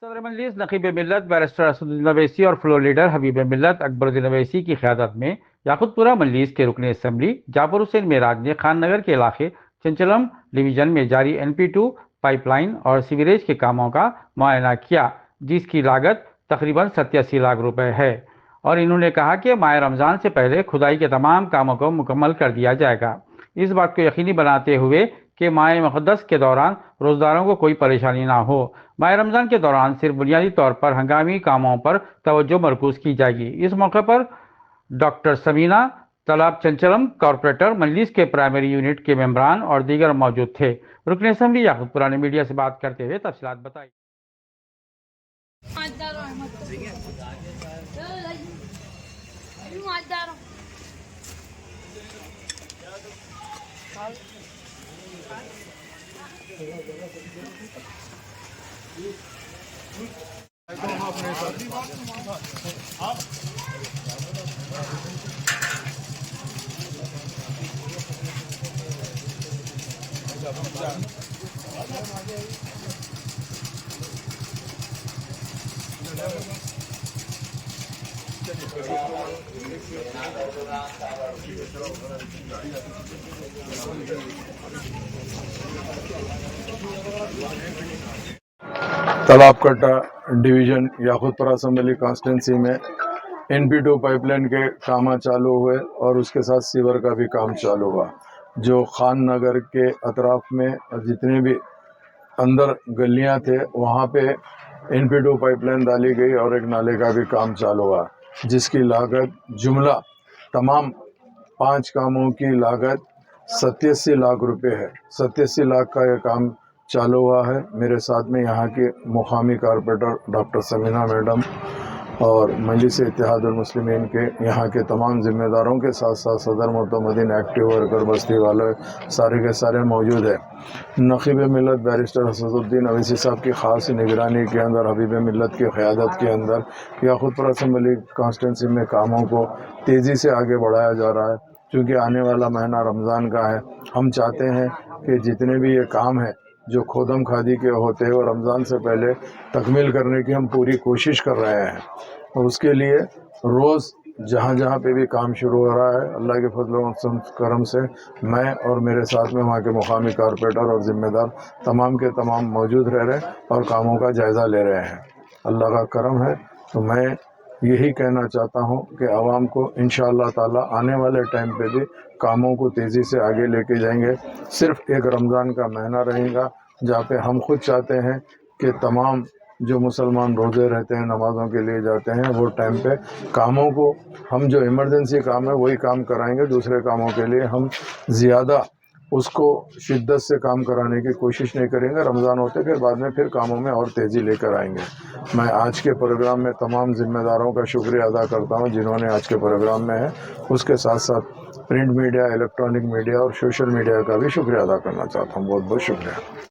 صدر مجلس نقیب ملت بیرسٹر اسدالدین اویسی اور فلور لیڈر حبیب ملت اکبر الدین اویسی کی قیادت میں یاقوت پورہ مجلس کے رکن اسمبلی جعفر حسین معراج نے خان نگر کے علاقے چنچلم ڈویژن میں جاری NP2 پائپ لائن اور سیوریج کے کاموں کا معائنہ کیا، جس کی لاگت تقریباً 87 لاکھ روپے ہے، اور انہوں نے کہا کہ ماہ رمضان سے پہلے کھدائی کے تمام کاموں کو مکمل کر دیا جائے گا، اس بات کو یقینی بناتے ہوئے کہ ماہ مقدس کے دوران روزداروں کو کوئی پریشانی نہ ہو۔ ماہ رمضان کے دوران صرف بنیادی طور پر ہنگامی کاموں پر توجہ مرکوز کی جائے گی۔ اس موقع پر ڈاکٹر سمینہ طلاب چنچلم کارپوریٹر مجلس کے پرائمری یونٹ کے ممبران اور دیگر موجود تھے۔ رکن اسمبلی یاقوت پورہ نے میڈیا سے بات کرتے ہوئے تفصیلات بتائی۔ तालाब कट्टा डिवीजन याकूतपुरा असम्बली कॉन्स्टिट्यूंसी में NP2 पाइपलाइन के काम चालू हुए और उसके साथ सीवर का भी काम चालू हुआ। जो खान नगर के अतराफ में जितने भी अंदर गलियां थे वहाँ पे NP2 पाइपलाइन डाली गई और एक नाले का भी काम चालू हुआ, जिसकी लागत जुमला तमाम 5 कामों की लागत 87 लाख रुपए है। 87 लाख का यह काम चालू हुआ है। मेरे साथ में यहाँ के मुकामी कारपोरेटर डॉक्टर समीना मैडम और मजलिस इत्तेहादुल मुस्लिमीन के यहाँ के तमाम जिम्मेदारों के साथ साथ सदर मोतमदीन एक्टिव वर्कर बस्ती वाले सारे के सारे मौजूद है। नकीब मिलत बैरिस्टर असदुद्दीन अवैसी साहब की ख़ास निगरानी के अंदर, हबीब मिलत की क़यादत के अंदर याकूतपुरा असम्बली कॉन्स्टिट्यूंसी में कामों को तेज़ी से आगे बढ़ाया जा रहा है। क्योंकि आने वाला महीना रमज़ान का है, हम चाहते हैं कि जितने भी ये काम है जो खोदम खादी के होते हैं और रमज़ान से पहले तकमील करने की हम पूरी कोशिश कर रहे हैं। और उसके लिए रोज़ जहाँ जहाँ पे भी काम शुरू हो रहा है, अल्लाह के फजल और करम से मैं और मेरे साथ में वहाँ के मुकामी कारपोरेटर और ज़िम्मेदार तमाम के तमाम मौजूद रह रहे हैं और कामों का जायज़ा ले रहे हैं। अल्लाह का करम है। तो मैं यही कहना चाहता हूँ कि आवाम को इंशाअल्लाह ताला आने वाले टाइम पे भी कामों को तेज़ी से आगे लेके जाएंगे। सिर्फ एक रमज़ान का महीना रहेगा जहाँ पे हम खुद चाहते हैं कि तमाम जो मुसलमान रोज़े रहते हैं, नमाज़ों के लिए जाते हैं, वो टाइम पे कामों को हम जो इमरजेंसी काम है वही काम कराएंगे। दूसरे कामों के लिए हम ज़्यादा उसको शिद्दत से काम कराने की कोशिश नहीं करेंगे। रमज़ान होते फिर बाद में फिर कामों में और तेज़ी लेकर आएंगे। मैं आज के प्रोग्राम में तमाम ज़िम्मेदारों का शुक्रिया अदा करता हूं जिन्होंने आज के प्रोग्राम में है। उसके साथ साथ प्रिंट मीडिया, इलेक्ट्रॉनिक मीडिया और सोशल मीडिया का भी शुक्रिया अदा करना चाहता हूं। बहुत बहुत शुक्रिया।